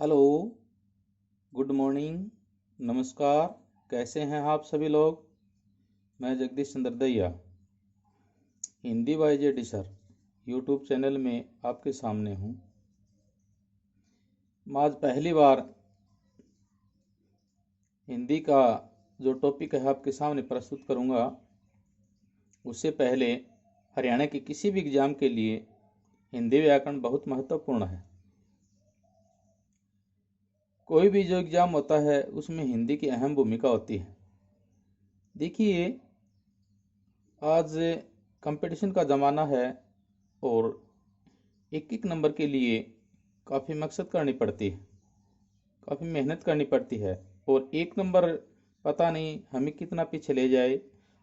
Hello. Good morning. नमस्कार। कैसे हैं आप सभी लोग। मैं जगदीश चंद्र Dahiya Hindi by J D sir YouTube channel में आपके सामने हूँ। मैं आज पहली बार हिंदी का जो टॉपिक है आपके सामने प्रस्तुत करूँगा। उससे पहले हरियाणा के किसी भी एग्जाम के लिए हिंदी व्याकरण बहुत महत्वपूर्ण है। कोई भी जो एग्जाम होता है उसमें हिंदी की अहम भूमिका होती है। देखिए, आज कंपटीशन का ज़माना है और एक एक नंबर के लिए काफ़ी मकसद करनी पड़ती है, काफ़ी मेहनत करनी पड़ती है। और एक नंबर पता नहीं हमें कितना पीछे ले जाए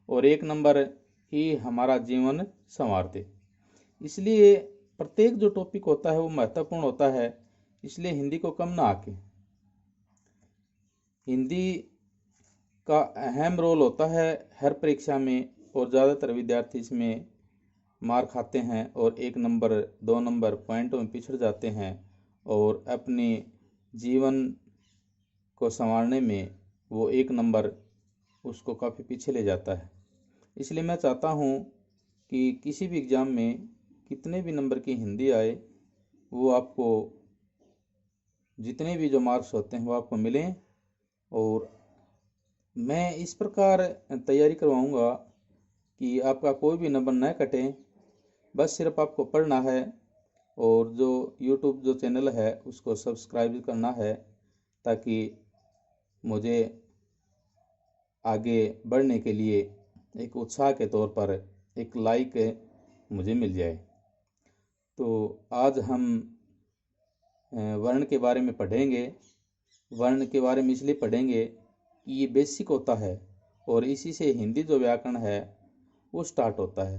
और एक नंबर ही हमारा जीवन संवार दे। इसलिए प्रत्येक जो टॉपिक होता है वो महत्वपूर्ण होता है। इसलिए हिंदी को कम ना आके, हिंदी का अहम रोल होता है हर परीक्षा में। और ज़्यादातर विद्यार्थी इसमें मार खाते हैं और एक नंबर दो नंबर पॉइंटों में पिछड़ जाते हैं और अपने जीवन को संवारने में वो एक नंबर उसको काफ़ी पीछे ले जाता है। इसलिए मैं चाहता हूँ कि किसी भी एग्ज़ाम में कितने भी नंबर की हिंदी आए, वो आपको जितने भी जो मार्क्स होते हैं वो आपको मिलें। और मैं इस प्रकार तैयारी करवाऊँगा कि आपका कोई भी नंबर न कटे। बस सिर्फ आपको पढ़ना है और जो यूट्यूब जो चैनल है उसको सब्सक्राइब करना है, ताकि मुझे आगे बढ़ने के लिए एक उत्साह के तौर पर एक लाइक मुझे मिल जाए। तो आज हम वर्ण के बारे में पढ़ेंगे। वर्ण के बारे में इसलिए पढ़ेंगे कि ये बेसिक होता है और इसी से हिंदी जो व्याकरण है वो स्टार्ट होता है।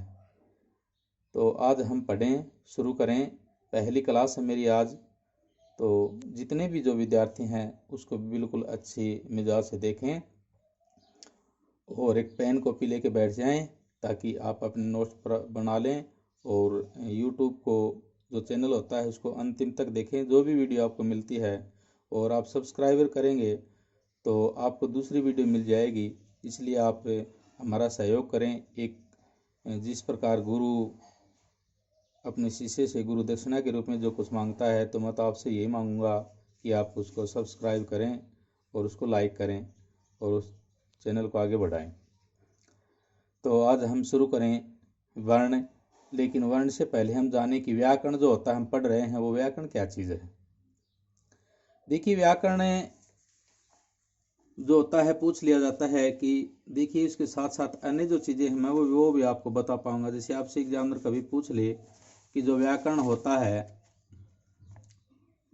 तो आज हम पढ़ें, शुरू करें। पहली क्लास है मेरी आज। तो जितने भी जो विद्यार्थी हैं उसको बिल्कुल अच्छी मिजाज से देखें और एक पेन कॉपी लेके बैठ जाएं, ताकि आप अपने नोट्स बना लें। और यूट्यूब को जो चैनल होता है उसको अंतिम तक देखें। जो भी वीडियो आपको मिलती है और आप सब्सक्राइबर करेंगे तो आपको दूसरी वीडियो मिल जाएगी। इसलिए आप हमारा सहयोग करें। एक जिस प्रकार गुरु अपने शिष्य से गुरु दक्षिणा के रूप में जो कुछ मांगता है, तो मैं तो आपसे यही मांगूंगा कि आप उसको सब्सक्राइब करें और उसको लाइक करें और उस चैनल को आगे बढ़ाएं। तो आज हम शुरू करें वर्ण। लेकिन वर्ण से पहले हम जाने कि व्याकरण जो होता है हम पढ़ रहे हैं वो व्याकरण क्या चीज़ है। देखिए, व्याकरण जो होता है पूछ लिया जाता है कि देखिए इसके साथ साथ अन्य जो चीज़ें हैं मैं वो भी आपको बता पाऊंगा। जैसे आपसे एग्जामिनर कभी पूछ ले कि जो व्याकरण होता है,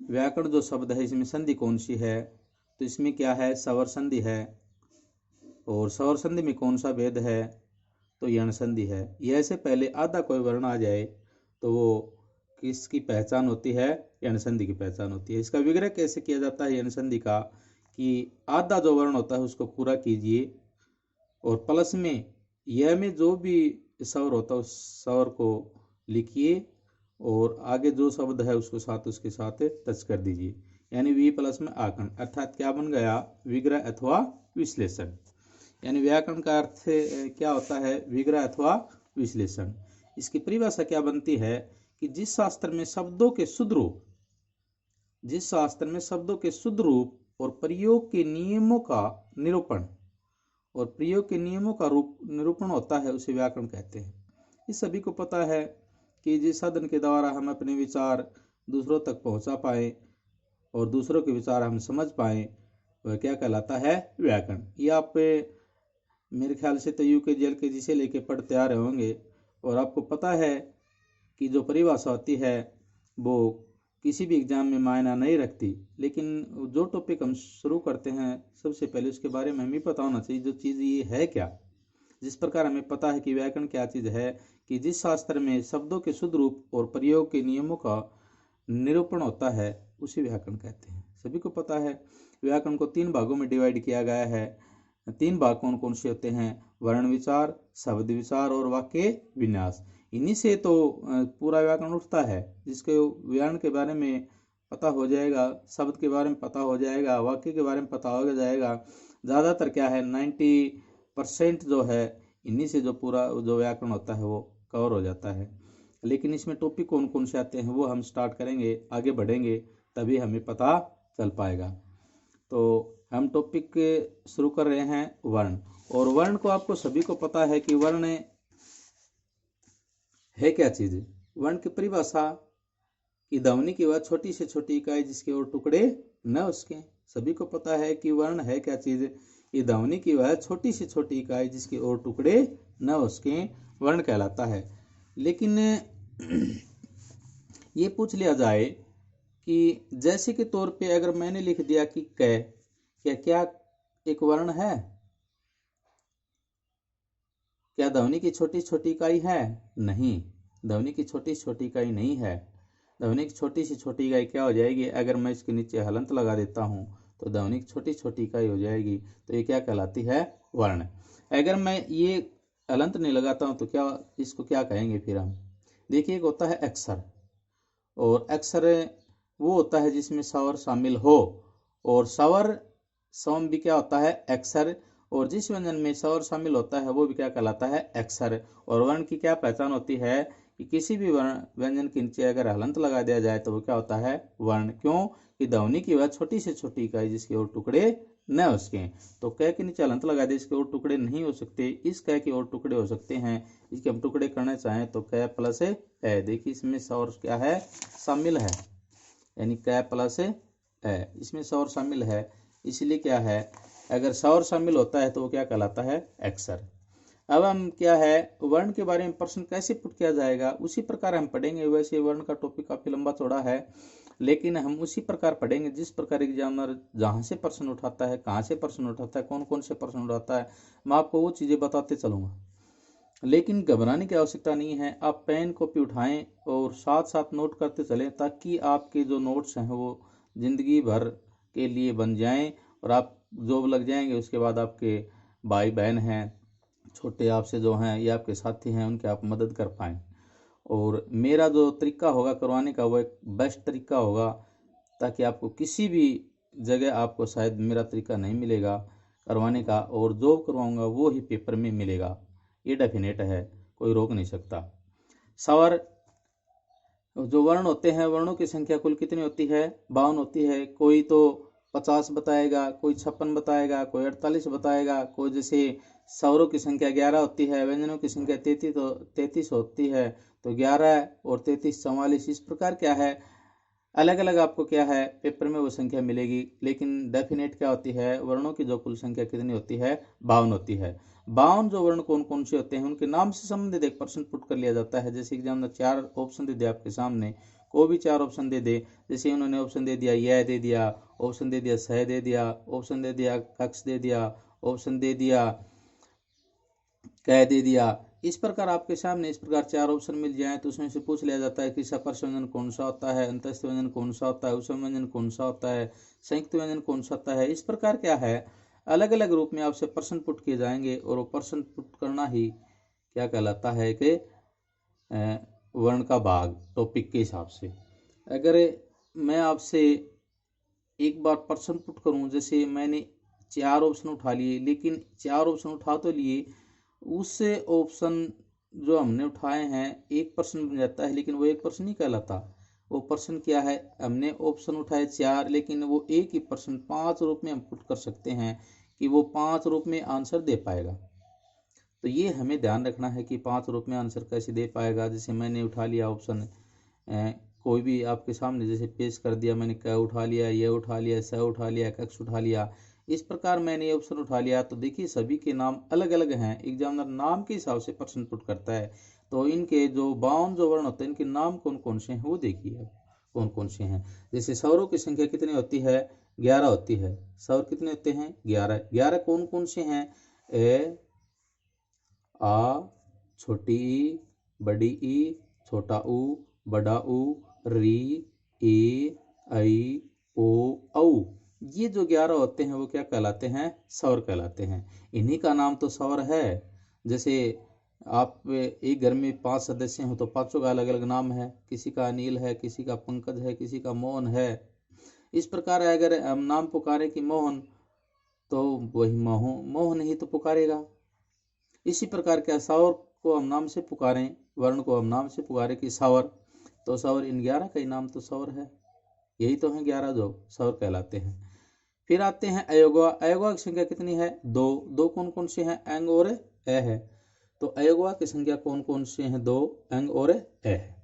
व्याकरण जो शब्द है इसमें संधि कौन सी है, तो इसमें क्या है, स्वर संधि है। और स्वर संधि में कौन सा भेद है, तो यण संधि है। यह से पहले आधा कोई वर्ण आ जाए तो वो किसकी पहचान होती है, यण संधि की पहचान होती है। इसका विग्रह कैसे किया जाता है यण संधि का, कि आधा जो वर्ण होता है उसको पूरा कीजिए और प्लस में यह में जो भी स्वर होता है उस स्वर को लिखिए और आगे जो शब्द है उसको साथ उसके साथ टच कर दीजिए। यानी वी प्लस में आकरण, अर्थात क्या बन गया, विग्रह अथवा विश्लेषण। यानी व्याकरण का अर्थ क्या होता है, विग्रह अथवा विश्लेषण। इसकी परिभाषा क्या बनती है कि जिस शास्त्र में शब्दों के शुद्ध रूप, जिस शास्त्र में शब्दों के शुद्ध रूप और प्रयोग के नियमों का निरूपण और प्रयोग के नियमों का रूप निरूपण होता है उसे व्याकरण कहते हैं। इस सभी को पता है कि जिस साधन के द्वारा हम अपने विचार दूसरों तक पहुंचा पाए और दूसरों के विचार हम समझ पाए वह क्या कहलाता है, व्याकरण। ये आप मेरे ख्याल से तो यूकेजी एलकेजी से लेके पढ़ते आ रहे होंगे और आपको पता है कि जो परिभाषा होती है वो किसी भी एग्जाम में मायना नहीं रखती। लेकिन जो टॉपिक हम शुरू करते हैं सबसे पहले उसके बारे में हमें पता होना चाहिए जो चीज़ ये है क्या। जिस प्रकार हमें पता है कि व्याकरण क्या चीज़ है, कि जिस शास्त्र में शब्दों के शुद्ध रूप और प्रयोग के नियमों का निरूपण होता है उसे व्याकरण कहते हैं। सभी को पता है व्याकरण को 3 भागों में डिवाइड किया गया है। 3 भाग कौन कौन से होते हैं, वर्ण विचार, शब्द विचार और वाक्य विन्यास। इन्हीं से तो पूरा व्याकरण उठता है। जिसके व्याकरण के बारे में पता हो जाएगा, शब्द के बारे में पता हो जाएगा, वाक्य के बारे में पता हो जाएगा। ज़्यादातर क्या है 90% जो है इन्हीं से जो पूरा जो व्याकरण होता है वो कवर हो जाता है। लेकिन इसमें टॉपिक कौन कौन से आते हैं वो हम स्टार्ट करेंगे, आगे बढ़ेंगे तभी हमें पता चल पाएगा। तो हम टॉपिक शुरू कर रहे हैं वर्ण। और वर्ण को आपको सभी को पता है कि वर्ण है क्या चीज। वर्ण की परिभाषा कि ध्वनि की वह छोटी से छोटी इकाई जिसके और टुकड़े न उसके। सभी को पता है कि वर्ण है क्या चीज। ये ध्वनि की वह छोटी से छोटी इकाई जिसके और टुकड़े न उसके वर्ण कहलाता है। लेकिन ये पूछ लिया जाए कि जैसे के तौर पे अगर मैंने लिख दिया कि क्या एक वर्ण है? क्या ध्वनि की छोटी छोटी इकाई है? नहीं, ध्वनि की छोटी छोटी इकाई नहीं है। ध्वनि की छोटी से छोटी इकाई क्या हो जाएगी? अगर मैं इसके नीचे हलंत लगा देता हूं तो ध्वनि की छोटी छोटी इकाई हो जाएगी। तो ये क्या कहलाती है? वर्ण। अगर मैं ये हलंत नहीं लगाता हूं तो क्या इसको क्या कहेंगे फिर हम? देखिए, एक होता है अक्षर, और अक्षर वो होता है जिसमें स्वर शामिल हो, और स्वर सम भी क्या होता है? अक्षर। और जिस व्यंजन में स्वर शामिल होता है वो भी क्या कहलाता है? अक्षर। और वर्ण की क्या पहचान होती है कि किसी भी व्यंजन के नीचे अगर हलंत लगा दिया जाए तो वो क्या होता है? वर्ण। क्यों? कि ध्वनि की वह छोटी से छोटी इकाई जिसके और टुकड़े न उसके। तो क के नीचे हलंत लगा दे, इसके और टुकड़े नहीं हो सकते, इस क के और टुकड़े हो सकते हैं। इसके हम टुकड़े करना चाहें तो क प्लस है। देखिए इसमें स्वर क्या है? शामिल है, यानी क प्लस है, इसमें स्वर शामिल है। इसलिए क्या है, अगर स्वर शामिल होता है तो वो क्या कहलाता है? अक्षर। अब हम क्या है वर्ण के बारे में प्रश्न कैसे पुट किया जाएगा उसी प्रकार हम पढ़ेंगे। वैसे वर्ण का टॉपिक काफी लंबा चौड़ा है, लेकिन हम उसी प्रकार पढ़ेंगे जिस प्रकार एग्जामिनर जहां से प्रश्न उठाता है, कहाँ से प्रश्न उठाता है, कौन कौन से प्रश्न उठाता है, मैं आपको वो चीजें बताते चलूंगा। लेकिन घबराने की आवश्यकता नहीं है। आप पेन कॉपी उठाएं और साथ साथ नोट करते चलें, ताकि आपके जो नोट्स हैं वो जिंदगी भर के लिए बन जाएं, और आप जॉब लग जाएंगे उसके बाद आपके भाई बहन हैं छोटे आपसे जो हैं या आपके साथी हैं उनकी आप मदद कर पाएं। और मेरा जो तरीका होगा करवाने का वो एक बेस्ट तरीका होगा, ताकि आपको किसी भी जगह आपको शायद मेरा तरीका नहीं मिलेगा करवाने का, और जो करवाऊंगा वो ही पेपर में मिलेगा। ये डेफिनेट है, कोई रोक नहीं सकता। स्वर जो वर्ण होते हैं, वर्णों की संख्या कुल कितनी होती है? 52 होती है। कोई तो 50 बताएगा, कोई 56 बताएगा, कोई 48 बताएगा, कोई जैसे स्वरों की संख्या 11 होती है, व्यंजनों की संख्या 33 होती है, तो 11 और 33 44, इस प्रकार क्या है अलग अलग आपको क्या है पेपर में वो संख्या मिलेगी। लेकिन डेफिनेट क्या होती है, वर्णों की जो कुल संख्या कितनी होती है? 52 होती है। 52 जो वर्ण कौन कौन से होते हैं उनके नाम से संबंधित एक प्रश्न पुट कर लिया जाता है। जैसे एग्जाम 4 ऑप्शन दे दे आपके सामने, कोई भी 4 ऑप्शन दे दे। जैसे उन्होंने ऑप्शन दे दिया यह दे दिया, ऑप्शन दे दिया सह दे दिया, ऑप्शन दे दिया कक्ष दे दिया, ऑप्शन दे दिया कह दे दिया। इस प्रकार आपके सामने इस प्रकार 4 ऑप्शन मिल जाए तो उसमें से पूछ लिया जाता है कि सपर्श व्यंजन कौन सा होता है, अंतस्थ व्यंजन कौन सा होता है, उपसम व्यंजन कौन सा होता है, संयुक्त व्यंजन कौन सा होता है। इस प्रकार क्या है अलग अलग रूप में आपसे प्रश्न पुट किए जाएंगे, और वो प्रश्न पुट करना ही क्या कहलाता है कि वर्ण का भाग टॉपिक के हिसाब से। अगर मैं आपसे एक बार प्रश्न पुट करूं, जैसे मैंने 4 ऑप्शन उठा लिए, लेकिन 4 ऑप्शन उठा तो लिए, उससे ऑप्शन जो हमने उठाए हैं एक प्रश्न बन जाता है, लेकिन वो एक प्रश्न नहीं कहलाता। वो प्रश्न क्या है, हमने ऑप्शन उठाए 4, लेकिन वो एक ही प्रश्न 5 रूप में हम पुट कर सकते हैं कि वो 5 रूप में आंसर दे पाएगा। तो ये हमें ध्यान रखना है कि 5 रूप में आंसर कैसे दे पाएगा। जैसे मैंने उठा लिया ऑप्शन कोई भी आपके सामने जैसे पेश कर दिया, मैंने क उठा लिया, ये उठा लिया, स उठा लिया, कक्ष उठा लिया, इस प्रकार मैंने ये ऑप्शन उठा लिया। तो देखिए सभी के नाम अलग अलग हैं, एग्जामिनर नाम के हिसाब से प्रश्न पुट करता है। तो इनके जो 52 जो वर्ण होते हैं इनके नाम कौन कौन से हैं वो देखिए कौन कौन से हैं। जैसे स्वरों की संख्या कितनी होती है? 11 होती है। स्वर कितने होते हैं? 11। 11 कौन कौन से हैं? ए, आ, छोटी ई, बड़ी ई, छोटा ऊ, बड़ा ऊ, री, ए, आई, ओ, औ। ये जो 11 होते हैं वो क्या कहलाते हैं? स्वर कहलाते हैं। इन्हीं का नाम तो स्वर है। जैसे आप एक घर में 5 सदस्य हो तो पांचों का अलग अलग नाम है, किसी का अनिल है, किसी का पंकज है, किसी का मोहन है। इस प्रकार अगर हम नाम पुकारे कि मोहन, तो वही मोहन ही तो पुकारेगा। इसी प्रकार क्या सावर को हम नाम से पुकारें, वर्ण को हम नाम से पुकारे कि सावर, तो सावर, इन 11 का ही नाम तो सावर है। यही तो है 11 जो सावर कहलाते हैं। फिर आते हैं अयोगवा। अयोगवा की संख्या कितनी है? 2। दो कौन कौन से हैं? एंग और ए है। तो अयोगवा की संख्या कौन कौन से हैं? 2, एंग और ए है।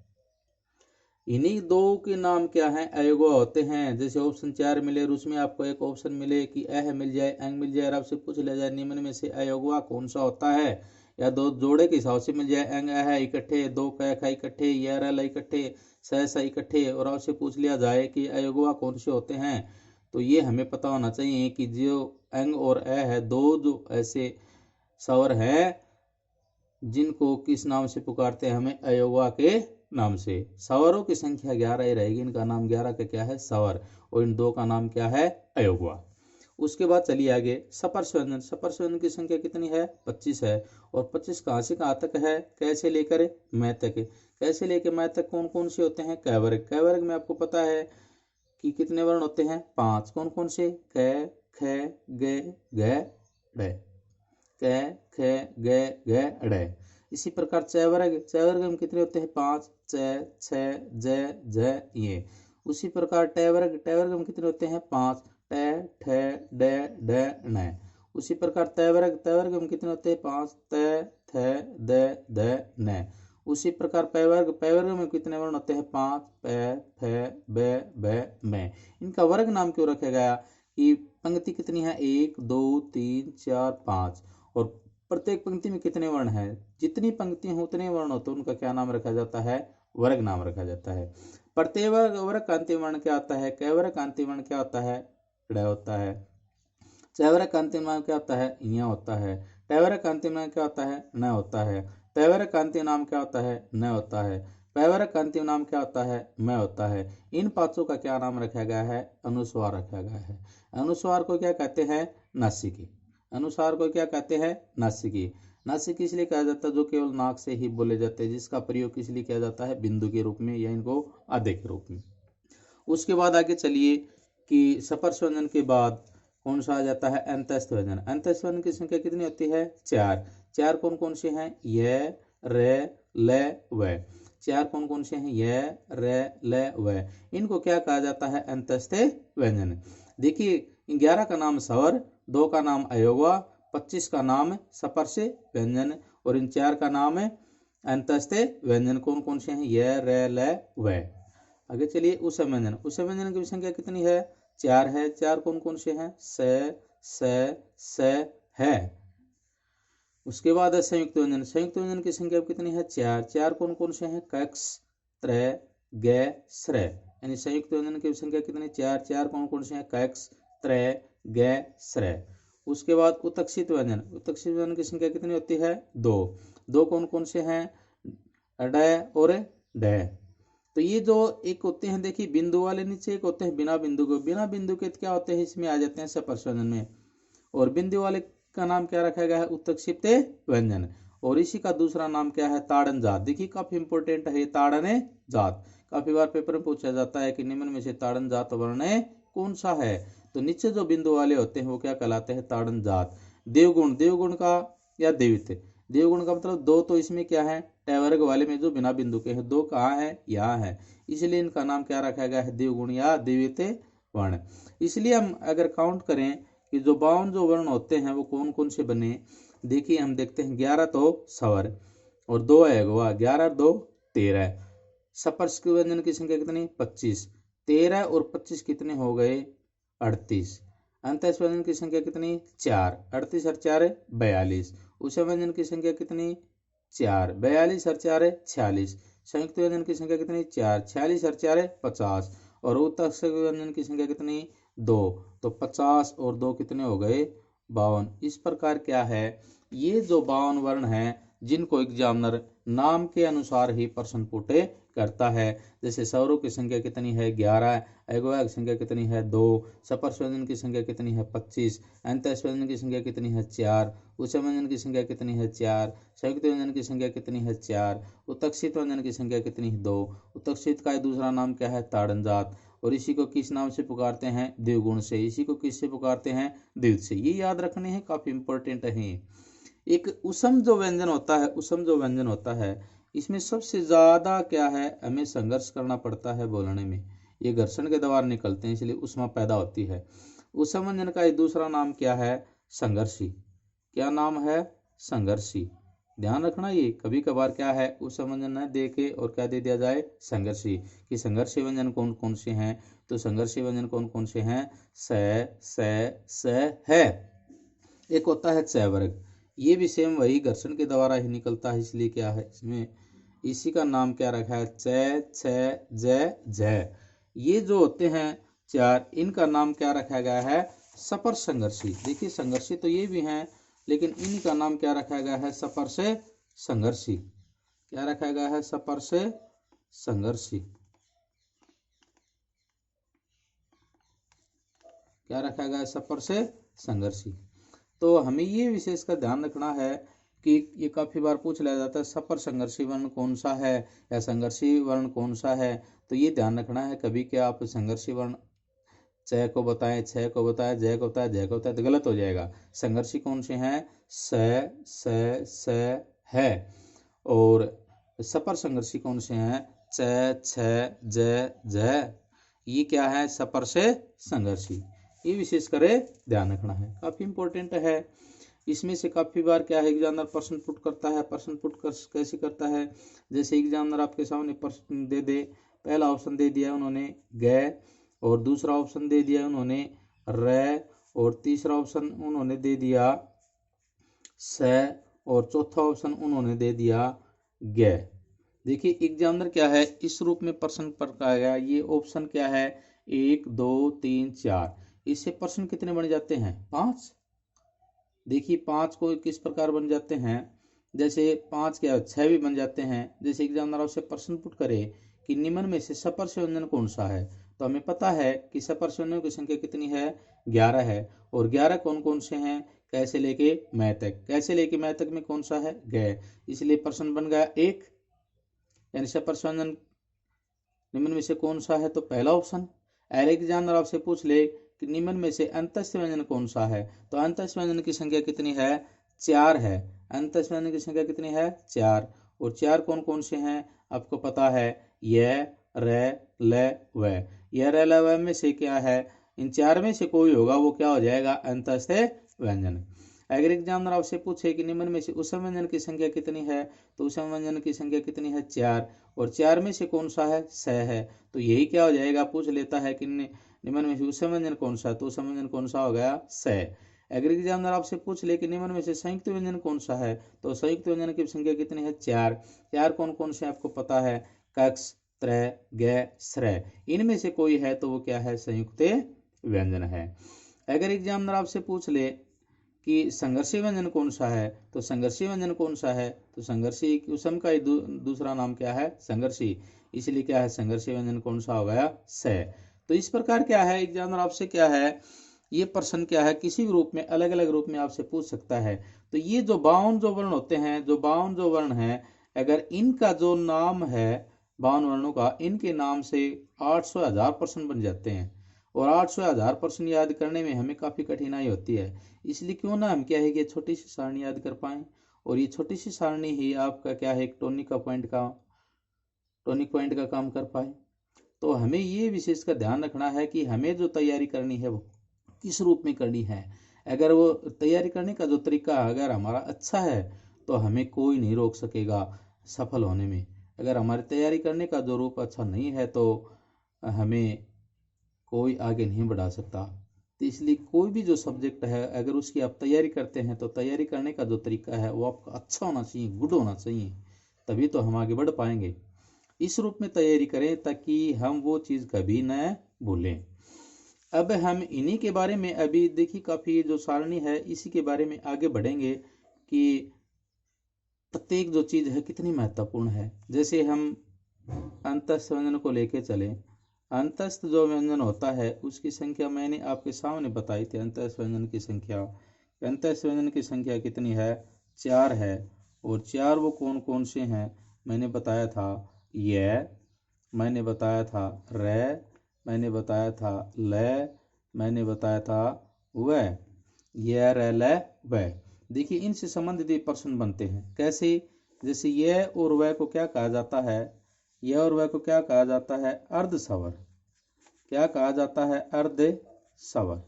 इन्हीं दो के नाम क्या है? अयोगवा होते हैं। जैसे ऑप्शन 4 मिले और उसमें आपको एक ऑप्शन मिले कि एह मिल जाए, एंग मिल जाए, और आपसे पूछ लिया जाए निम्न में से अयोगवा कौन सा होता है, या दो जोड़े के हिसाब से मिल जाए, एंग एह इकट्ठे, दो कै खा इकट्ठे, यर अल इकट्ठे, सहसा इकट्ठे, और आपसे पूछ लिया जाए कि अयोगवा कौन से होते हैं, तो ये हमें पता होना चाहिए कि जो एंग और ए है, दो जो ऐसे स्वर है जिनको किस नाम से पुकारते हैं? हमें अयोगवा के नाम से। स्वरों की संख्या 11 ही रहेगी, इनका नाम 11 का क्या है? स्वर, और इन दो का नाम क्या है? अयोगवा। उसके बाद चलिए आगे, सपर्श व्यंजन। सपर्श व्यंजन की संख्या कितनी है? 25 है। और 25 कहाँ से कहाँ तक है? कैसे लेकर मैं तक। कैसे लेकर मैं तक कौन कौन से होते हैं? कैवर्ग। कैवर्ग में आपको पता है कि कितने वर्ण होते हैं? 5। कौन कौन से? क, ख, ग, घ, ड़। क, ख, ग, घ, ड़। इसी प्रकार चवर्ग। चवर्ग में कितने होते हैं? 5। च, छ, ज, झ, ये। उसी प्रकार टवर्ग। टवर्ग में कितने होते हैं? 5। ट, ठ, ड, ढ, ण। उसी प्रकार तवर्ग। तवर्ग में कितने होते हैं? 5। त, थ, द, ध, न। उसी प्रकार पैवर्ग। पैवर्ग में कितने वर्ण होते हैं? 5। प, फ, ब, भ, म। इनका वर्ग नाम क्यों रखा गया? कि पंक्ति कितनी है? 1, 2, 3, 4, 5, और प्रत्येक पंक्ति में कितने वर्ण हैं? जितनी पंक्तियां हो उतने वर्ण होते हैं, उनका क्या नाम रखा जाता है? वर्ग नाम रखा जाता है। प्रत्येक वर्ग का अंतिम वर्ण क्या होता है? कैवर्ग का अंतिम वर्ण क्या होता है? ड़ होता है। चैवर्ग का अंतिम नाम क्या होता है? य होता है। टैवर्ग का अंतिम नाम क्या होता है? न होता है। तैवर्ग का अंतिम नाम क्या होता है? न होता है। पैवर्ग का अंतिम नाम क्या होता है? म होता है। इन पांचों का क्या नाम रखा गया है? अनुस्वार रखा गया है। अनुस्वार को क्या कहते हैं? नासिकी। अनुस्वार को क्या कहते हैं? नासिकी। नासिकी इसलिए कहा जाता है जो केवल नाक से ही बोले जाते हैं, जिसका प्रयोग इसलिए किया जाता है बिंदु के रूप में या इनको आधे के रूप में। उसके बाद आगे चलिए कि सपर्श व्यंजन के बाद कौन सा आ जाता है? अंतस्थ व्यंजन। अंतस्थ व्यंजन की संख्या कितनी होती है? 4। 4 कौन कौन से हैं? य, र, ल, व। 4 कौन कौन से हैं? य, र, ल, व। इनको क्या कहा जाता है? अंतस्थ व्यंजन। देखिए, 11 का नाम स्वर, 2 का नाम अयोगवा, 25 का नाम सपर्श व्यंजन, और इन 4 का नाम है अंतस्थ व्यंजन। कौन कौन से हैं? य, र, ल, व। आगे चलिए, उस व्यंजन। उस व्यंजन की संख्या कितनी है? 4 है। 4 कौन कौन से हैं? स है। उसके बाद है संयुक्त व्यंजन। संयुक्त व्यंजन की संख्या कितनी है? 4। 4 कौन कौन से हैं? कक्ष, त्र, ग, स्र। यानी संयुक्त व्यंजन की संख्या कितनी? 4। 4 कौन कौन से हैं? कक्ष, त्र, ग, स्र। उसके बाद उत्तक्षित व्यंजन। उत्तक्षित व्यंजन की संख्या कितनी होती है? 2। 2 कौन कौन से हैं? ड और ढ। तो ये जो एक होते हैं, देखिए बिंदु वाले नीचे, एक होते हैं बिना बिंदु के। बिना बिंदु के क्या होते हैं? इसमें आ जाते हैं सपर्श व्यंजन में। और बिंदु वाले का नाम क्या रखा गया है? उत्तक्षिप्त व्यंजन। और इसी का दूसरा नाम क्या है? ताड़न जात। देखिए काफी इंपोर्टेंट है ये ताड़न जात। काफी बार पेपर में पूछा जाता है कि निम्न में से ताड़न जात वर्ण कौन सा है? तो नीचे जो बिंदु वाले होते हैं वो क्या कहलाते हैं? ताड़न जात। देवगुण। देवगुण का या देवित। देवगुण का मतलब 2 तो इसमें क्या है? टैवर्ग वाले में जो बिना बिंदु के हैं। 2 कहाँ है? यहाँ है। इसलिए इनका नाम क्या रखा गया है? देवगुण या देवित वर्ण। इसलिए हम अगर काउंट करें कि जो 52 जो वर्ण होते हैं वो कौन कौन से बने, देखिए हम देखते हैं। 11 तो स्वर और 2 अयोगवा। 11 2 13। सपर्श व्यंजन की संख्या कितनी? 25। 13 और 25 कितने हो गए? 38। अंतस्थ व्यंजन की संख्या कितनी? 4। 38 और 4 42। उस व्यंजन की संख्या कितनी? 4। 42 और 4 46। संयुक्त व्यंजन की संख्या कितनी? 4। 46 और 4 50। और उत्तक्षिप्त व्यंजन की संख्या कितनी? 2। तो 50 और 2 कितने हो गए? 52। इस प्रकार क्या है, ये जो 52 वर्ण हैं जिनको एग्जामिनर नाम के अनुसार ही प्रश्न पुट करता है। जैसे स्वरों की संख्या कितनी है? 11। अगोयक संख्या कितनी है 2, सपर्श व्यंजन की संख्या कितनी है 25, अंतस्थ व्यंजन की संख्या कितनी है 4, उच्च व्यंजन की संख्या कितनी है 4, संयुक्त व्यंजन की संख्या कितनी है 4, उत्तक्षित व्यंजन की संख्या कितनी है 2। उत्तक्षित का दूसरा नाम क्या है ताड़नजात, और इसी को किस नाम से पुकारते हैं द्विगुण से, इसी को किससे पुकारते हैं द्वित से। ये याद रखने हैं, काफी इंपॉर्टेंट है। एक उसम जो व्यंजन होता है, उसम जो व्यंजन होता है, इसमें सबसे ज्यादा क्या है, हमें संघर्ष करना पड़ता है बोलने में, ये घर्षण के द्वारा निकलते हैं, इसलिए उष्मा पैदा होती है। उसम व्यंजन का एक दूसरा नाम क्या है संघर्षी। क्या नाम है संघर्षी, ध्यान रखना। ये कभी कभार क्या है उसम व्यंजन न दे के और क्या दे दिया जाए संघर्षी, कि संघर्षी व्यंजन कौन कौन से हैं, तो संघर्षी व्यंजन कौन कौन से हैं, स है। एक होता है च वर्ग, ये भी सेम वही घर्षण के द्वारा ही निकलता है, इसलिए क्या है इसमें इसी का नाम क्या रखा है च, छ, ज। ये जो होते हैं चार, इनका नाम क्या रखा गया है सपर संघर्षी। देखिए संघर्षी तो ये भी हैं, लेकिन इनका नाम क्या रखा गया है सपर से संघर्षी। क्या रखा गया है सपर से संघर्षी, क्या रखा गया है सपर से संघर्षी। तो हमें ये विशेष का ध्यान रखना है कि ये काफी बार पूछ लिया जाता है सपर संघर्षी वर्ण कौन सा है या संघर्षी वर्ण कौन सा है, तो ये ध्यान रखना है। कभी क्या आप संघर्षी वर्ण च को बताएं, छ को बताएं, ज को बताएं, ज को बताएं तो गलत हो जाएगा। संघर्षी कौन से हैं स है, और सपर संघर्षी कौन से हैं च, छ, ज। ये क्या है सपर से संघर्षी, ये विशेष करे ध्यान रखना है, काफी इंपॉर्टेंट है। इसमें से काफी बार क्या है एग्जामिनर प्रश्न पुट करता है। प्रश्न पुट कैसे करता है, जैसे एग्जामिनर आपके सामने प्रश्न दे दे, पहला ऑप्शन दे दिया उन्होंने ग, और दूसरा ऑप्शन दे दिया उन्होंने र, और तीसरा ऑप्शन उन्होंने दे दिया स, और चौथा ऑप्शन उन्होंने दे दिया ग। देखिए एग्जामिनर क्या है इस रूप में प्रश्न पढ़ाया, ये ऑप्शन क्या है 1 2 3 4, इससे प्रश्न कितने बन जाते हैं 5। देखिए 5 को किस प्रकार बन जाते हैं, जैसे 5 क्या 6 भी बन जाते हैं। जैसे एग्जामिनर आपसे प्रश्न पुट करे कि निम्न में से सपर्श व्यंजन कौन सा है, तो हमें पता है कि सपर्श व्यंजनों की संख्या कितनी है 11 है, और 11 कौन कौन से हैं कैसे लेके मैं तक, कैसे लेके मैं तक में कौन सा है ग, इसलिए प्रश्न बन गया 1, यानी सपर्श व्यंजन निम्न में से कौन सा है, तो पहला ऑप्शन। एग्जामिनर आपसे पूछ ले कि निम्न में से अंतस्थ व्यंजन कौन सा है, तो अंतस्थ व्यंजन की संख्या कितनी है 4 है। अंतस्थ व्यंजन की संख्या कितनी है 4, और 4 कौन कौन से हैं आपको पता है य, र, ल, व। य, र, ल, व में से क्या है, इन 4 में से कोई होगा वो क्या हो जाएगा अंतस्थ व्यंजन। अगर एग्जामिनर आपसे पूछे कि निम्न में से उसम व्यंजन की संख्या कितनी है, तो उसम व्यंजन की संख्या कितनी है 4, और 4 में से कौन सा है स है, तो यही क्या हो जाएगा पूछ लेता है कि निम्न में से उसम व्यंजन कौन सा, तो उसम व्यंजन कौन सा हो गया स। अगर एग्जामिनर आपसे पूछ ले कि निम्न में से संयुक्त व्यंजन कौन सा है, तो संयुक्त व्यंजन की संख्या कितनी है 4। 4 कौन कौन से आपको पता है कक्ष, त्र, ग, स्र, इनमें से कोई है तो वो क्या है संयुक्त व्यंजन है। अगर एग्जामिनर आपसे पूछ ले कि संघर्षी व्यंजन कौन सा है, तो संघर्षी व्यंजन कौन सा है, तो संघर्षी उसम का दूसरा नाम क्या है संघर्षी, इसलिए क्या है संघर्षी व्यंजन कौन सा हो गया स। तो इस प्रकार क्या है एग्जामिनर आपसे क्या है ये प्रश्न क्या है किसी भी रूप में अलग अलग रूप में आपसे पूछ सकता है। तो ये जो 52 जो वर्ण होते हैं, जो 52 जो वर्ण है, अगर इनका जो नाम है 52 वर्णों का, इनके नाम से 800 1000 प्रश्न बन जाते हैं, और 800 1000 प्रश्न याद करने में हमें काफी कठिनाई होती है। इसलिए क्यों ना हम क्या है कि छोटी सी सारणी याद कर पाए, और ये छोटी सी सारणी ही आपका क्या है एक टॉनिक पॉइंट का काम कर पाए। तो हमें ये विशेष का ध्यान रखना है कि हमें जो तैयारी करनी है वो किस रूप में करनी है। अगर वो तैयारी करने का जो तरीका अगर हमारा अच्छा है तो हमें कोई नहीं रोक सकेगा सफल होने में। अगर हमारी तैयारी करने का जो रूप अच्छा नहीं है तो हमें कोई आगे नहीं बढ़ा सकता। तो इसलिए कोई भी जो सब्जेक्ट है अगर उसकी आप तैयारी करते हैं तो तैयारी करने का जो तरीका है वो आपका अच्छा होना चाहिए, गुड होना चाहिए, तभी तो हम आगे बढ़ पाएंगे। इस रूप में तैयारी करें ताकि हम वो चीज़ कभी न भूलें। अब हम इन्हीं के बारे में अभी देखिए काफ़ी जो सारणी है इसी के बारे में आगे बढ़ेंगे कि प्रत्येक जो चीज़ है कितनी महत्वपूर्ण है। जैसे हम अंतस्थ व्यंजन को लेके चले, अंतस्थ जो व्यंजन होता है उसकी संख्या मैंने आपके सामने बताई थी। अंतस्थ व्यंजन की संख्या, अंतस्थ व्यंजन की संख्या कितनी है? 4 है। और 4 वो कौन कौन से हैं? मैंने बताया था य, मैंने बताया था रे, मैंने बताया था ल, मैंने बताया था व। य र ल व। देखिए इनसे संबंधित प्रश्न बनते हैं। कैसे? जैसे य और व को क्या कहा जाता है? य और व को क्या कहा जाता है? अर्ध स्वर। क्या कहा जाता है? अर्ध स्वर।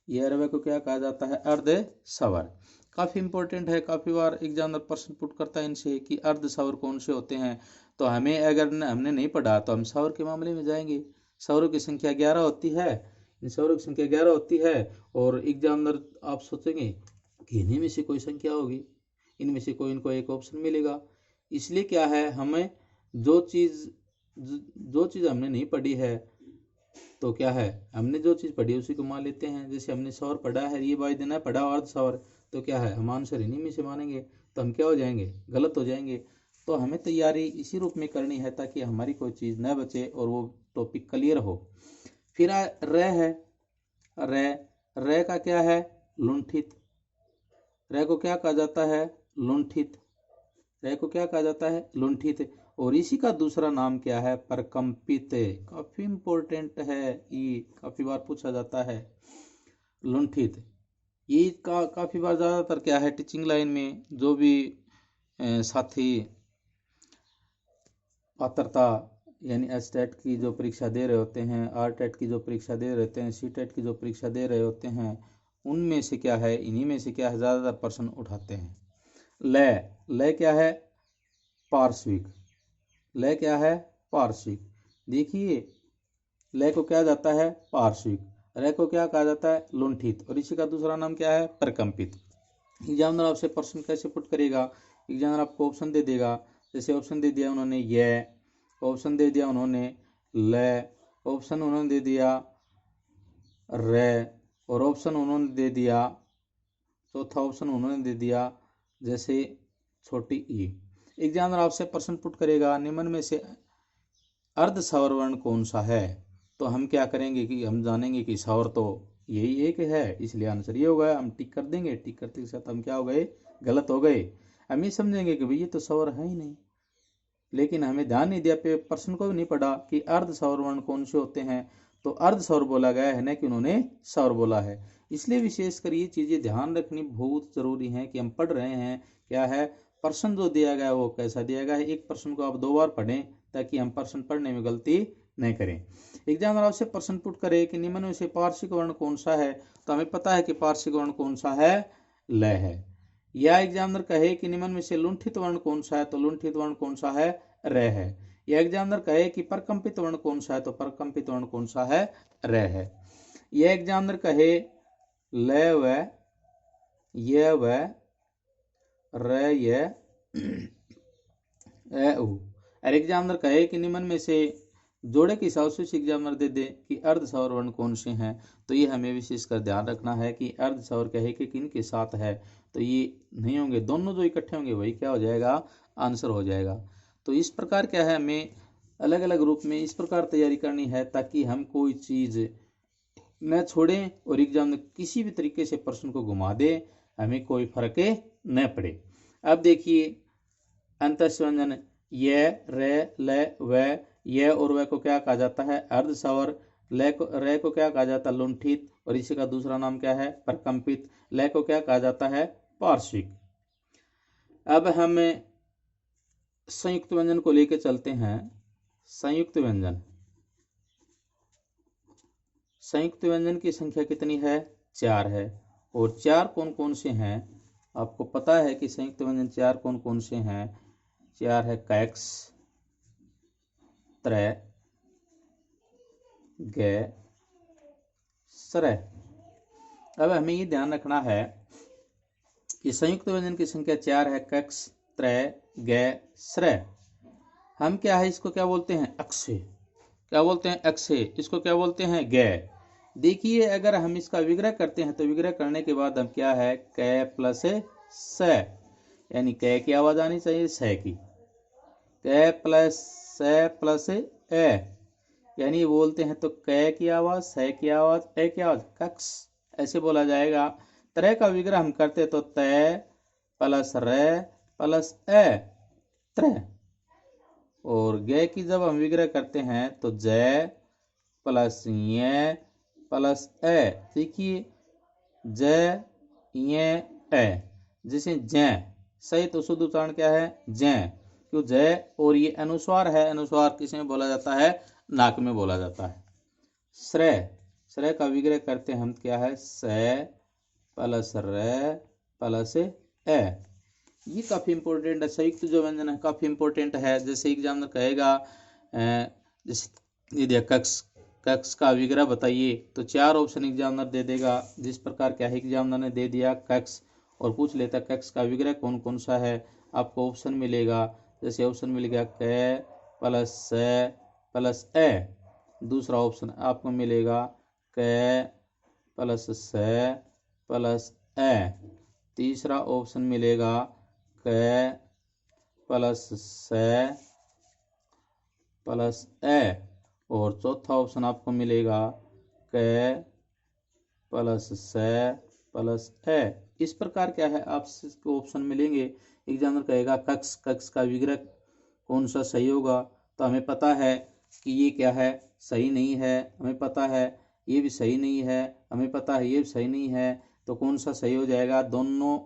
य और व को क्या कहा जाता है? अर्ध स्वर। काफी इंपॉर्टेंट है, काफी बार एग्जामिनर प्रश्न पुट करता है इनसे कि अर्ध स्वर कौन से होते हैं। तो हमें अगर हमने नहीं पढ़ा तो हम स्वर के मामले में जाएंगे। स्वरों की संख्या 11 होती है, इन स्वरों की संख्या 11 होती है। और एग्जामिनर आप सोचेंगे कि इन्हीं में से कोई संख्या होगी, इनमें से कोई इनको एक ऑप्शन मिलेगा। इसलिए क्या है, हमें जो चीज़ हमने नहीं पढ़ी है तो क्या है, हमने जो चीज़ पढ़ी है उसी को मान लेते हैं। जैसे हमने स्वर पढ़ा है, ये बाई देना पढ़ा अर्ध स्वर, तो क्या है, हम आंसर इन्हीं में से मानेंगे। तो हम क्या हो जाएंगे? गलत हो जाएंगे। तो हमें तैयारी इसी रूप में करनी है ताकि हमारी कोई चीज़ न बचे और वो टॉपिक क्लियर हो। फिर रे है। रे का क्या है? लुंठित। रे को क्या कहा जाता है? लुंठित। रे को क्या कहा जाता है? लुंठित। और इसी का दूसरा नाम क्या है? परकंपित। काफी इंपॉर्टेंट है, ये काफी बार पूछा जाता है। लुंठित ये काफी बार ज्यादातर क्या है, टीचिंग लाइन में जो भी साथी पात्रता यानी एच टेट की जो परीक्षा दे रहे होते हैं, आर टेट की जो परीक्षा दे रहे होते हैं, सी टेट की जो परीक्षा दे रहे होते हैं, उनमें से क्या है, इन्हीं में से क्या है, ज्यादातर प्रश्न उठाते हैं। लय क्या है? पार्श्विक। लय क्या है? पार्श्विक। देखिए लय को क्या जाता है? पार्श्विक। रे को क्या कहा जाता है? लुंठित। और इसी का दूसरा नाम क्या है? प्रकंपित। एग्जामिनर आपसे प्रश्न कैसे पुट करेगा? एग्जामिनर आपको ऑप्शन दे देगा। जैसे ऑप्शन दे दिया उन्होंने ये, ऑप्शन दे दिया उन्होंने ल, ऑप्शन उन्होंने दे दिया रे, और ऑप्शन उन्होंने दे दिया, चौथा ऑप्शन उन्होंने दे दिया जैसे छोटी ई। एग्जामिनर आपसे प्रश्न पुट करेगा निम्न में से अर्ध स्वर वर्ण कौन सा है? तो हम क्या करेंगे कि हम जानेंगे कि स्वर तो यही एक है, इसलिए आंसर ये होगा। हम टिक कर देंगे, टिक करते के साथ हम क्या हो गए? गलत हो गए। हम ये समझेंगे कि भाई ये तो स्वर है ही नहीं, लेकिन हमें ध्यान नहीं दिया, प्रश्न को भी नहीं पढ़ा कि अर्ध स्वर वर्ण कौन से होते हैं। तो अर्ध स्वर बोला गया है, ना कि उन्होंने स्वर बोला है। इसलिए विशेषकर ये चीजें ध्यान रखनी बहुत जरूरी है कि हम पढ़ रहे हैं क्या है, प्रश्न जो दिया गया है वो कैसा दिया गया है। एक प्रश्न को आप 2 बार पढ़ें ताकि हम प्रश्न पढ़ने में गलती नहीं करें। एग्जामिनर आपसे प्रश्न पुट करे कि निम्न में से पार्श्विक वर्ण कौन सा है? तो हमें पता है कि पार्श्विक वर्ण कौन सा है? ल है। या एग्जामिनर कहे कि निम्न में से लुंठित वर्ण कौन सा है? तो लुंठित वर्ण कौन सा है? रे है। या एग्जामिनर कहे कि परकंपित वर्ण कौन सा है? तो परकंपित वर्ण कौन सा है? रे है। यह एग्जामिनर कहे ल व, ये व, रे ये, और एग्जामिनर कहे कि निम्न में से जोड़े के हिसाब से एग्जामिनर दे दे कि अर्ध स्वर वर्ण कौन से हैं। तो ये हमें विशेषकर ध्यान रखना है कि अर्ध स्वर कहे कि किन के साथ है। तो ये नहीं होंगे, दोनों जो इकट्ठे होंगे वही क्या हो जाएगा? आंसर हो जाएगा। तो इस प्रकार क्या है, हमें अलग अलग रूप में इस प्रकार तैयारी करनी है ताकि हम कोई चीज न छोड़ें और एग्जाम में किसी भी तरीके से प्रश्न को घुमा दे, हमें कोई फर्क न पड़े। अब देखिए अंतस्थ व्यंजन ये, रे, ल, व। ये और व को क्या कहा जाता है? अर्ध स्वर। रे को क्या कहा जाता है? लुंठित। और इसी का दूसरा नाम क्या है? परकंपित। ल को क्या कहा जाता है? पार्श्विक। अब हम संयुक्त व्यंजन को लेकर चलते हैं। संयुक्त व्यंजन, संयुक्त व्यंजन की संख्या कितनी है? 4 है। और 4 कौन कौन से हैं? आपको पता है कि संयुक्त व्यंजन 4 कौन कौन से हैं? 4 है कैक्स, त्रय, गे, सरय। अब हमें ये ध्यान रखना है कि संयुक्त व्यंजन की संख्या 4 है, कक्ष, त्रय, गे, श्रय। हम क्या है, इसको क्या बोलते हैं? अक्षय। क्या बोलते हैं? अक्षय। इसको क्या बोलते हैं? गे। देखिए अगर हम इसका विग्रह करते हैं तो विग्रह करने के बाद हम क्या है, क प्लस स, यानी क की आवाज आनी चाहिए स की, क प्लस स प्लस ए, यानी ये बोलते हैं तो क की आवाज, स की आवाज, ए की आवाज, कक्स ऐसे बोला जाएगा। त्र का विग्रह हम करते तो तय प्लस र प्लस ए, त्र। और ग की जब हम विग्रह करते हैं तो जय प्लस य प्लस ए। देखिए ज य ए, जैसे ज सही तो शुद्ध उच्चारण क्या है ज, क्यों जय। और ये अनुस्वार है, अनुस्वार किस में बोला जाता है, नाक में बोला जाता है। श्रय, श्रय का विग्रह करते हैं हम क्या है स प्लस र प्लस ए। ये काफी इंपॉर्टेंट है, संयुक्त जो व्यंजन है काफी इंपॉर्टेंट है। जैसे एग्जामिनर कहेगा जैसे ये दिया कक्ष, कक्ष का विग्रह बताइए तो 4 ऑप्शन एग्जामिनर दे देगा। जिस प्रकार क्या है एग्जामिनर ने दे दिया कक्ष और पूछ लेता कक्ष का विग्रह कौन कौन सा है, आपको ऑप्शन मिलेगा। जैसे ऑप्शन मिल गया क प्लस स प्लस ए। दूसरा ऑप्शन आपको मिलेगा क प्लस स प्लस ए। तीसरा ऑप्शन मिलेगा क प्लस स प्लस ए। और चौथा ऑप्शन आपको मिलेगा क प्लस स प्लस ए। इस प्रकार क्या है आपको ऑप्शन मिलेंगे। एग्जामिनर कहेगा कक्ष, कक्ष का विग्रह कौन सा सही होगा, तो हमें पता है कि ये क्या है सही नहीं है, हमें पता है ये भी सही नहीं है, हमें पता है ये भी सही नहीं है, तो कौन सा सही हो जाएगा, दोनों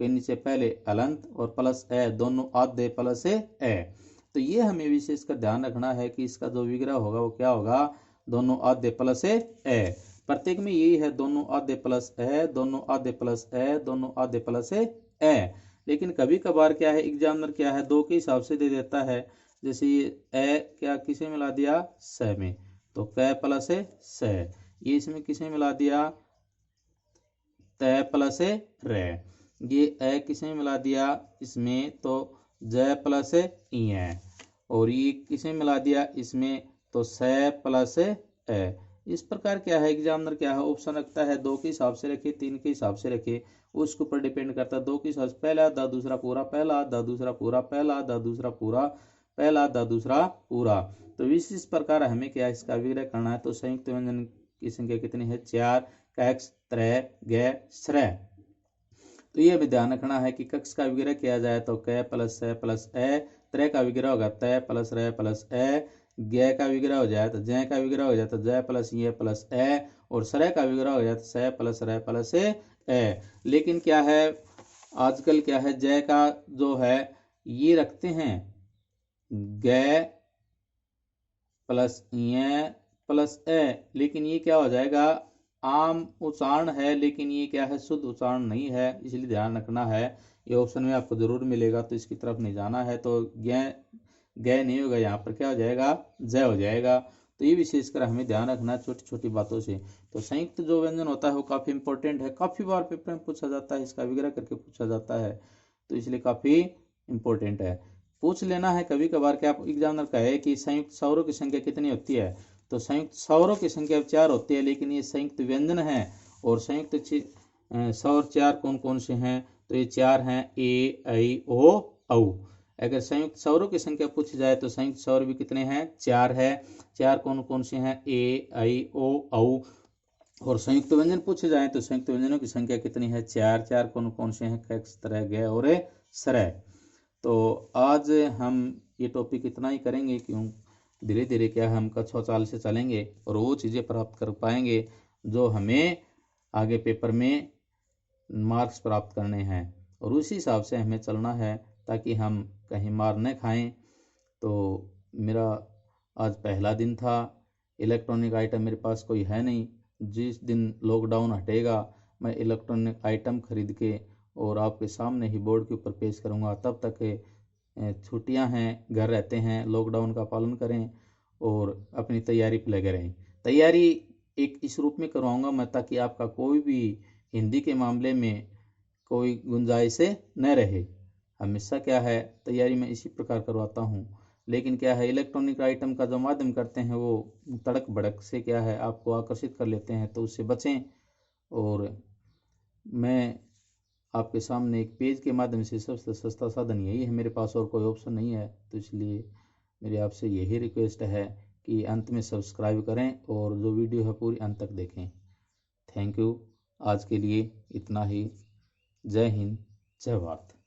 के नीचे पहले अलंत और प्लस ए, दोनों आधे प्लस ए। तो ये हमें विशेषकर ध्यान रखना है कि इसका जो विग्रह होगा वो क्या होगा, दोनों आधे प्लस ए। प्रत्येक में यही है दोनों आधे प्लस ए, दोनों आधे प्लस ए, दोनों आधे प्लस ए। लेकिन कभी कभार क्या है एग्जामिनर क्या है दो के हिसाब से दे देता है। जैसे ये ए क्या किसे मिला दिया स में, तो क प्लस स। ये इसमें किसे मिला दिया तय प्लस रे। ये ए किसे मिला दिया इसमें, तो ज प्लस ई। और ये किसे मिला दिया इसमें, तो स प्लस ए। इस प्रकार क्या है एग्जामिनर क्या है ऑप्शन रखता है दो के हिसाब से रखे, 3 के हिसाब से रखे, उसके ऊपर डिपेंड करता है। दो के हिसाब से पहला आधा दूसरा पूरा, पहला आधा दूसरा पूरा, पहला आधा दूसरा पूरा, पहला आधा दूसरा पूरा। तो इस प्रकार हमें क्या इसका विग्रह करना है। तो संयुक्त व्यंजन की संख्या कितनी है 4, कक्ष त्रय ग श्रय। तो ये भी ध्यान रखना है कि कक्ष का विग्रह किया जाए तो क प्लस स प्लस ए, त्रय का विग्रह होगा तय प्लस र प्लस ए, ग का विग्रह हो जाए तो ज का विग्रह हो जाए तो ज प्लस ये प्लस ए, और श्रय का विग्रह हो जाए तो स प्लस र प्लस ए। लेकिन क्या है आजकल क्या है ज का जो है ये रखते हैं ग प्लस ये प्लस ए, लेकिन ये क्या हो जाएगा आम उच्चारण है, लेकिन ये क्या है शुद्ध उच्चारण नहीं है, इसलिए ध्यान रखना है। ये ऑप्शन में आपको जरूर मिलेगा, तो इसकी तरफ नहीं जाना है। तो ग नहीं होगा, यहाँ पर क्या हो जाएगा जय हो जाएगा। तो ये विशेषकर हमें ध्यान रखना है छोटी छोटी बातों से। तो संयुक्त जो व्यंजन होता है वो काफी इंपॉर्टेंट है, काफी बार पेपर में पूछा जाता है, इसका विग्रह करके पूछा जाता है, तो इसलिए काफी इंपॉर्टेंट है। पूछ लेना है कभी कभार क्या एग्जामिनर कहे कि संयुक्त स्वरों की संख्या कितनी होती है, तो संयुक्त स्वरों की संख्या 4 होती है, लेकिन ये संयुक्त व्यंजन है। और संयुक्त स्वर 4 कौन कौन से हैं, तो ये 4 हैं ए ऐ ओ औ। अगर संयुक्त स्वरों की संख्या पूछी जाए तो संयुक्त स्वर भी कितने हैं 4 है। 4 कौन कौन से हैं ए ऐ ओ औ। और संयुक्त व्यंजन पूछे जाए तो संयुक्त व्यंजनों की संख्या कितनी है 4। 4 कौन कौन से हैं कक्ष त्रय ग और श्रय। तो आज हम ये टॉपिक इतना ही करेंगे, क्यों धीरे धीरे क्या हम कक्षा चाल से चलेंगे और वो चीज़ें प्राप्त कर पाएंगे जो हमें आगे पेपर में मार्क्स प्राप्त करने हैं, और उसी हिसाब से हमें चलना है ताकि हम कहीं मार न खाएं। तो मेरा आज पहला दिन था, इलेक्ट्रॉनिक आइटम मेरे पास कोई है नहीं। जिस दिन लॉकडाउन हटेगा मैं इलेक्ट्रॉनिक आइटम खरीद के और आपके सामने ही बोर्ड के ऊपर पेश करूंगा। तब तक छुट्टियां हैं, घर रहते हैं, लॉकडाउन का पालन करें और अपनी तैयारी पर लगे रहें। तैयारी एक इस रूप में करवाऊंगा मैं ताकि आपका कोई भी हिंदी के मामले में कोई गुंजाइश न रहे। हमेशा क्या है तैयारी में इसी प्रकार करवाता हूँ, लेकिन क्या है इलेक्ट्रॉनिक आइटम का जो माध्यम करते हैं वो तड़क भड़क से क्या है आपको आकर्षित कर लेते हैं, तो उससे बचें। और मैं आपके सामने एक पेज के माध्यम से सबसे सस्ता साधन यही है मेरे पास, और कोई ऑप्शन नहीं है। तो इसलिए मेरी आपसे यही रिक्वेस्ट है कि अंत में सब्सक्राइब करें और जो वीडियो है पूरी अंत तक देखें। Thank you. आज के लिए इतना ही। जय हिंद, जय भारत।